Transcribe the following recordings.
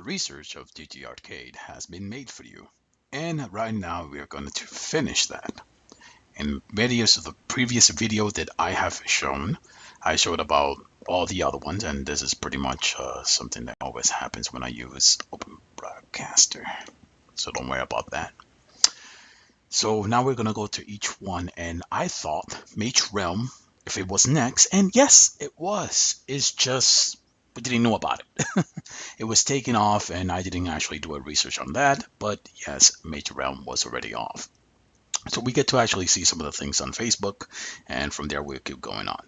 research of Gtarcade has been made for you. And right now we are going to finish that. In videos of the previous video that I have shown, I showed about all the other ones, and this is pretty much something that always happens when I use Open Broadcaster. So don't worry about that. So now we're gonna go to each one, and I thought Mage Realm, if it was next, and yes, it was. It's just we didn't know about it. It was taken off, and I didn't actually do a research on that. But yes, Mage Realm was already off. So we get to actually see some of the things on Facebook, and from there we'll keep going on.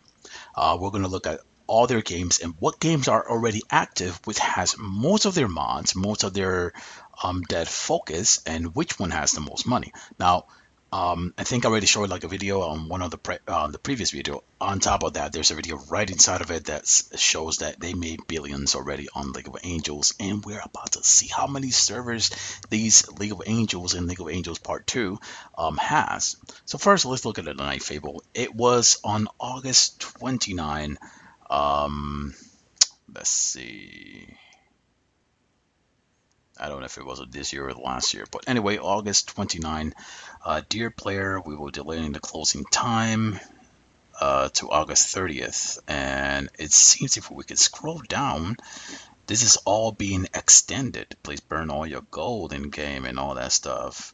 We're going to look at all their games and what games are already active, which has most of their mods, most of their dead focus, and which one has the most money. Now, I think I already showed like a video on one of the previous video. On top of that, there's a video right inside of it that shows that they made billions already on League of Angels, and we're about to see how many servers these League of Angels and League of Angels Part 2 has. So first, let's look at the Night Fable. It was on August 29. Let's see. I don't know if it was this year or last year, but anyway, August 29. Dear player, we will delay the closing time to August 30th. And it seems if we could scroll down, this is all being extended. Please burn all your gold in game and all that stuff.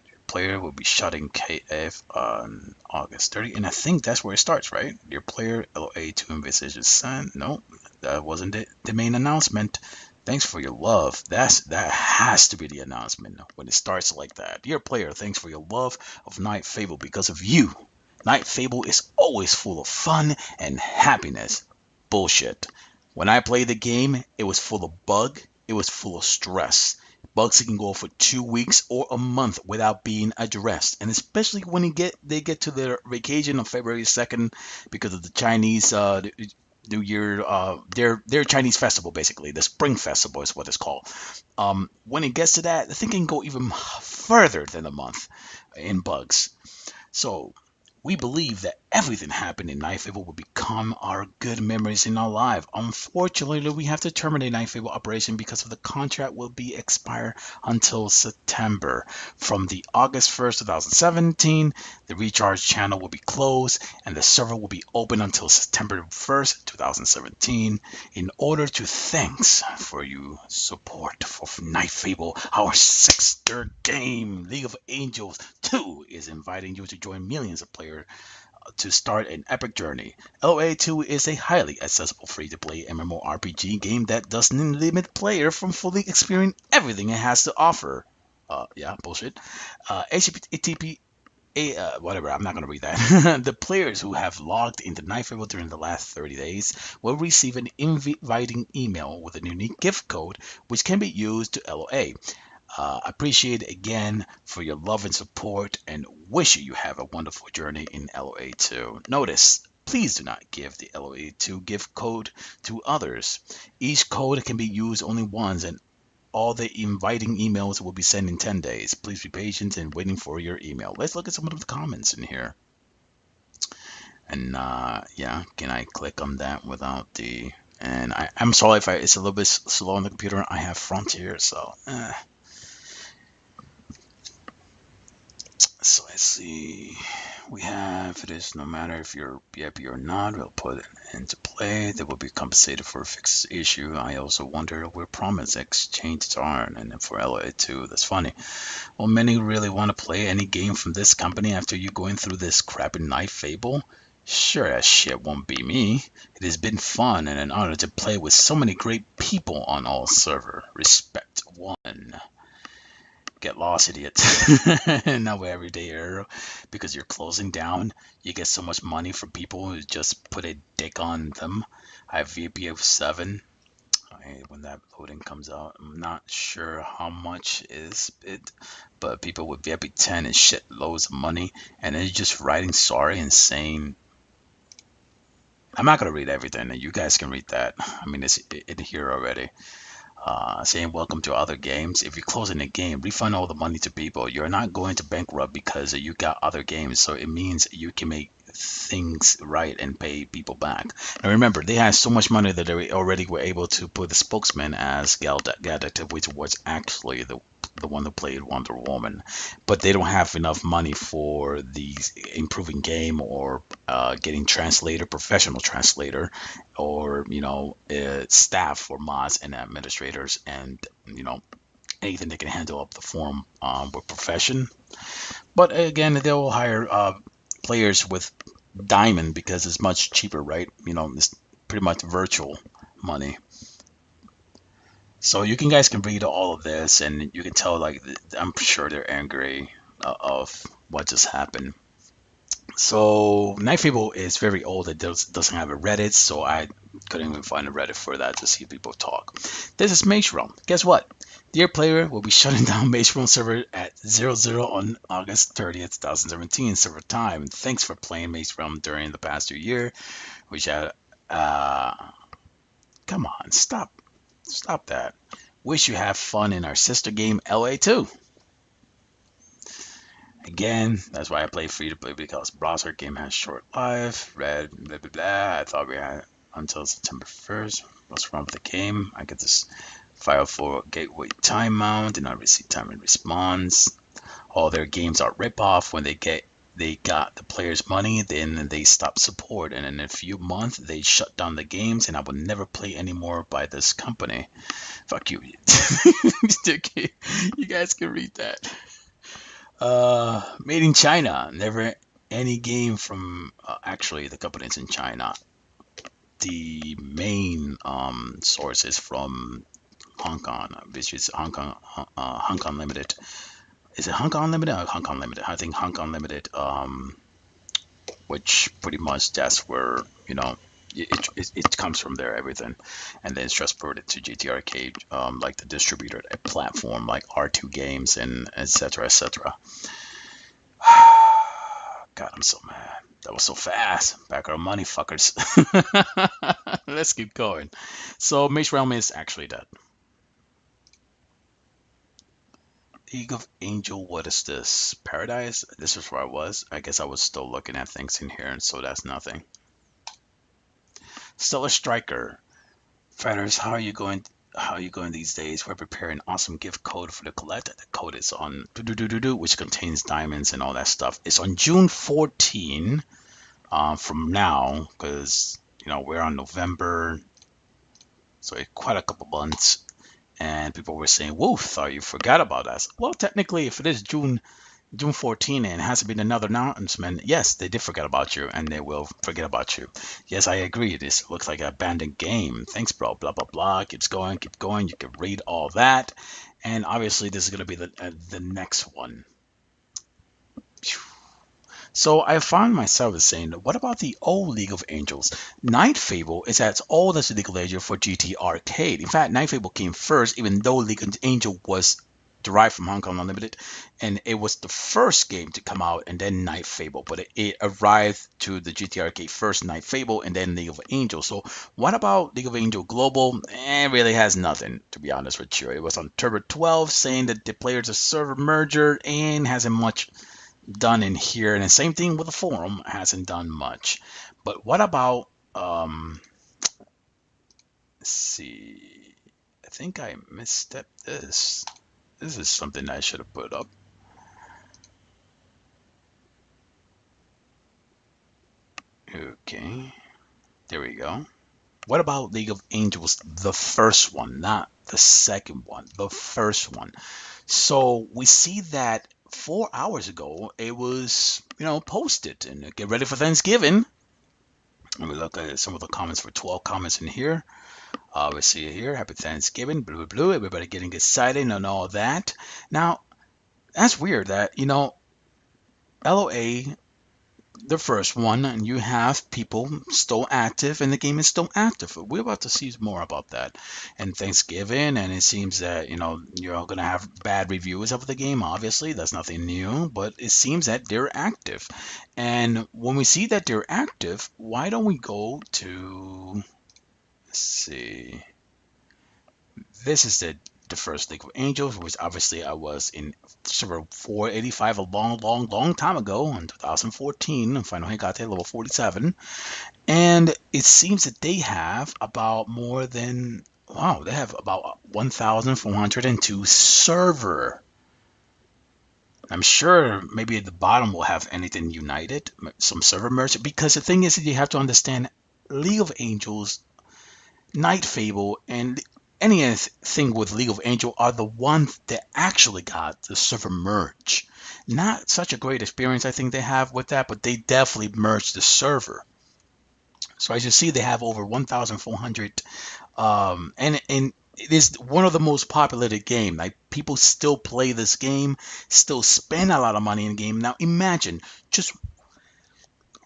Your player will be shutting KF on August 30th. And I think that's where it starts, right? Your player LA2 envisages send. No, that wasn't it. The main announcement. Thanks for your love. That has to be the announcement when it starts like that. Dear player, thanks for your love of Night Fable. Because of you, Night Fable is always full of fun and happiness. Bullshit. When I played the game, it was full of bug. It was full of stress. Bugs can go for 2 weeks or a month without being addressed, and especially when they get to their vacation on February 2nd because of the Chinese New Year, their Chinese festival, basically the Spring Festival is what it's called. When it gets to that, the thing can go even further than a month in bugs. So we believe that everything happened in Night Fable will become our good memories in our life. Unfortunately, we have to terminate Night Fable operation because of the contract will be expired until September. From the August 1st, 2017, the recharge channel will be closed and the server will be open until September 1st, 2017. In order to thanks for your support for Night Fable, our sister game, League of Angels 2 is inviting you to join millions of players to start an epic journey. LOA2 is a highly accessible free-to-play MMORPG game that doesn't limit player from fully experiencing everything it has to offer. Yeah, bullshit. HTTP whatever, I'm not going to read that. The players who have logged into Night Fable during the last 30 days will receive an inviting email with a unique gift code which can be used to LOA. Appreciate it again for your love and support and wish you have a wonderful journey in LOA2. Notice, please do not give the LOA2 gift code to others. Each code can be used only once and all the inviting emails will be sent in 10 days. Please be patient and waiting for your email. Let's look at some of the comments in here. And yeah, can I click on that without the... And I'm sorry if it's a little bit slow on the computer. I have Frontier, so... So let's see. We have it is no matter if you're VIP or not, we'll put it into play. They will be compensated for a fixed issue. I also wonder where Promise exchanges are, and then for LOA2, that's funny. Well, many really want to play any game from this company after you going through this crappy Night Fable. Sure as shit won't be me. It has been fun and an honor to play with so many great people on all server. Respect one. Get lost, idiot. Now everyday arrow because you're closing down. You get so much money from people who just put a dick on them. I have VP of 7. When that loading comes out, I'm not sure how much is it, but people with VIP 10 and shit loads of money, and then you're just writing sorry and saying, I'm not gonna read everything, and you guys can read that. I mean, it's in here already. Saying welcome to other games. If you're closing a game, refund all the money to people. You're not going to bankrupt because you got other games, so it means you can make things right and pay people back. And remember, they had so much money that they already were able to put the spokesman as Gadget, which was actually the one who played Wonder Woman, but they don't have enough money for the improving game or getting translator, professional translator, or staff or mods and administrators, and anything that can handle up the form with profession. But again, they'll hire players with Diamond because it's much cheaper, right? It's pretty much virtual money. So you guys can read all of this, and you can tell, like, I'm sure they're angry of what just happened. So Night Fable is very old. It doesn't have a Reddit, so I couldn't even find a Reddit for that to see people talk. This is Mage Realm. Guess what? Dear player will be shutting down Mage Realm server at 00 on August 30th, 2017 server time. Thanks for playing Mage Realm during the past 2 years. Which come on, stop that. Wish you have fun in our sister game LA 2. Again, that's why I play free to play, because browser game has short life. Red, blah blah blah. I thought we had until September 1st. What's wrong with the game? I get this file for gateway timeout. Did not receive time and response. All their games are rip-off. When they got the players' money, then they stop support, and in a few months they shut down the games, and I will never play anymore by this company. Fuck you. You guys can read that. Made in China. Never any game from actually the company's in China. The main source is from Hong Kong, which is Hong Kong Limited. Is it Hong Kong Limited or Hong Kong Limited? I think Hong Kong Limited, which pretty much that's where it comes from there, everything, and then it's transported to Gtarcade, like the distributor, a platform like R2 Games and etc. etc. God, I'm so mad. That was so fast. Back our money, fuckers. Let's keep going. So Mage Realm is actually dead. League of Angel, what is this? Paradise? This is where I was. I guess I was still looking at things in here, and so that's nothing. Stellar Striker. Fighters, how are you going these days? We're preparing an awesome gift code for the collect. The code is on which contains diamonds and all that stuff. It's on June 14 from now, because we're on November, so it's quite a couple months. And people were saying, "Whoa, thought you forgot about us." Well, technically, if it is June 14 and hasn't been another announcement, yes, they did forget about you, and they will forget about you. Yes, I agree. This looks like an abandoned game. Thanks, bro. Blah blah blah. Keeps going, keep going. You can read all that, and obviously this is going to be the next one. So I found myself saying, what about the old League of Angels? Night Fable is as old as the League of Angels for Gtarcade. In fact, Night Fable came first, even though League of Angels was derived from Hong Kong Unlimited, and it was the first game to come out, and then Night Fable. But it arrived to the Gtarcade first, Night Fable, and then League of Angels. So what about League of Angels Global? It really has nothing, to be honest with you. It was on Turbo 12, saying that the players are server merger, and hasn't much done in here. And the same thing with the forum, hasn't done much. But what about let's see, I think I misstepped this. This is something I should have put up. Okay, there we go. What about League of Angels, the first one, not the second one, the first one? So we see that 4 hours ago it was posted, and get ready for Thanksgiving. Let me look at some of the comments. For 12 comments in here. We see it here. Happy Thanksgiving, blue, blue, blue. Everybody getting excited and all that. Now, that's weird that, LOA, the first one, and you have people still active, and the game is still active. We're about to see more about that. And Thanksgiving, and it seems that, you're going to have bad reviews of the game. Obviously, that's nothing new, but it seems that they're active. And when we see that they're active, why don't we go to... Let's see. This is the the first League of Angels, which obviously I was in server 485 a long, long, long time ago in 2014. And finally got to level 47. And it seems that they have about more than, wow, they have about 1,402 server. I'm sure maybe at the bottom we'll have anything united, some server merge, because the thing is that you have to understand League of Angels, Night Fable, and anything with League of Angel are the ones that actually got the server merge. Not such a great experience I think they have with that, but they definitely merged the server. So as you see, they have over 1,400, and it is one of the most populated game. Like people still play this game, still spend a lot of money in the game. Now imagine just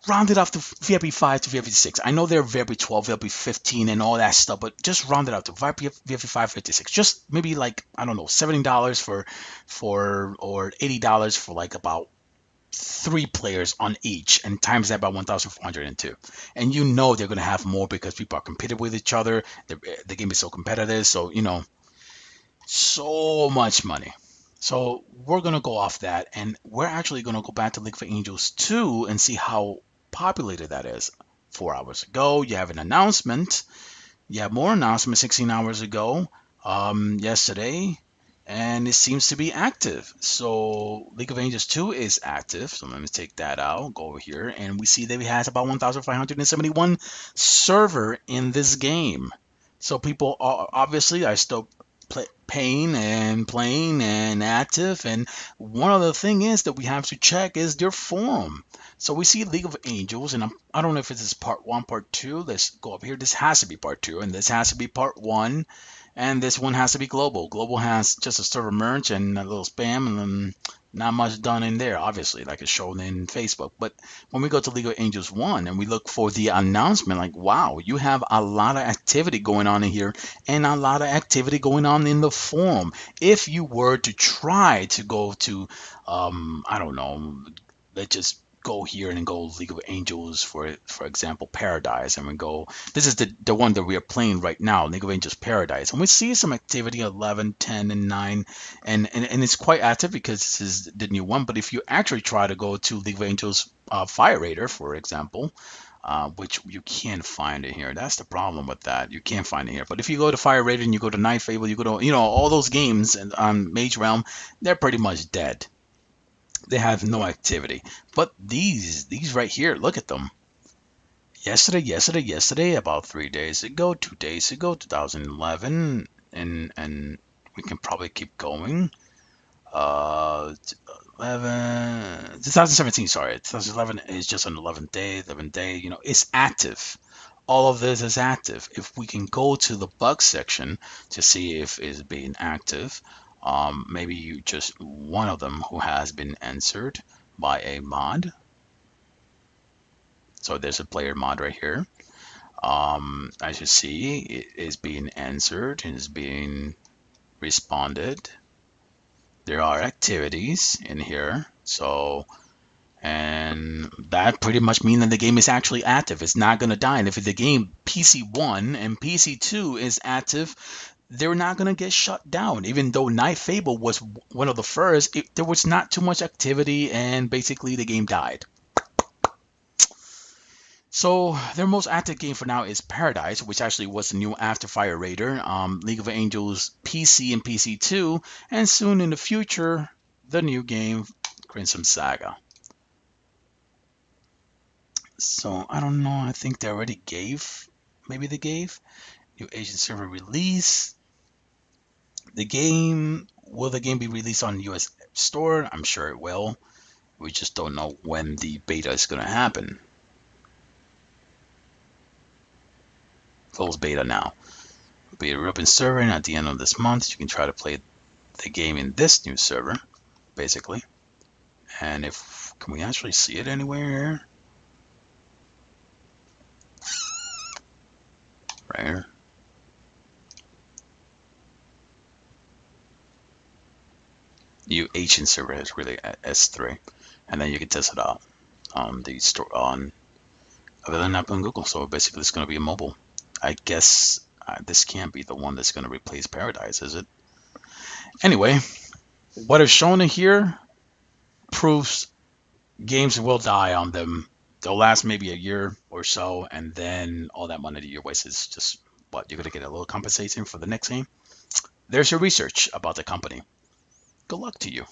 round it off to VIP 5 to VIP 6. I know they're VIP 12, VIP 15, and all that stuff, but just round it out to VIP 5, 56. Just maybe like I don't know, $70 for or $80 for like about 3 players on each, and times that by 1,402. And you know they're gonna have more because people are competing with each other. The game is so competitive, so you know, so much money. So we're gonna go off that, and we're actually gonna go back to League of Angels 2 and see how populated that is. 4 hours ago, you have an announcement. You have more announcements 16 hours ago, yesterday, and it seems to be active. So League of Angels 2 is active. So let me take that out, go over here, and we see that it has about 1,571 server in this game. So people are still paying and playing and active. And one other thing is that we have to check is their forum. So we see League of Angels, and I don't know if this is part one, part two. Let's go up here. This has to be part two, and this has to be part one, and this one has to be global. Global has just a server merge and a little spam, and then not much done in there, obviously, like it's shown in Facebook. But when we go to League of Angels 1 and we look for the announcement, like, wow, you have a lot of activity going on in here and a lot of activity going on in the forum. If you were to try to go to, I don't know, let's just go here and go League of Angels, for example, Paradise, and we go, this is the one that we are playing right now, League of Angels Paradise, and we see some activity 11, 10, and 9, and it's quite active because this is the new one. But if you actually try to go to League of Angels Fire Raider, for example, which you can't find it here. That's the problem with that. You can't find it here. But if you go to Fire Raider and you go to Night Fable, you go to, you know, all those games and on Mage Realm, they're pretty much dead. They have no activity. But these right here, look at them. Yesterday, about 3 days ago, 2 days ago, 2011, and we can probably keep going. 2017, sorry, 2011 is just an 11th day, 11th day. You know, it's active. All of this is active. If we can go to the bug section to see if it's being active, maybe you just one of them who has been answered by a mod. So there's a player mod right here. As you see, it is being answered and is being responded. There are activities in here, so, and that pretty much means that the game is actually active. It's not going to die. And if the game PC1 and PC2 is active, they're not going to get shut down. Even though Night Fable was one of the first, there was not too much activity, and basically the game died. So their most active game for now is Paradise, which actually was the new after Fire Raider, League of Angels PC and PC2, and soon in the future, the new game, Crimson Saga. So I don't know, I think they already gave, maybe they gave, new Asian server release. The game, will the game be released on US Store? I'm sure it will. We just don't know when the beta is going to happen. Closed beta now. Will be a open server, and at the end of this month, you can try to play the game in this new server, basically. And if, can we actually see it anywhere? Right here. New Asian server is really at S3, and then you can test it out on the store on other than app on Google. So basically, it's going to be a mobile. I guess this can't be the one that's going to replace Paradise, is it? Anyway, what is shown in here proves games will die on them. They'll last maybe a year or so, and then all that money that you waste is just what you're gonna get a little compensation for the next game. There's your research about the company. Good luck to you.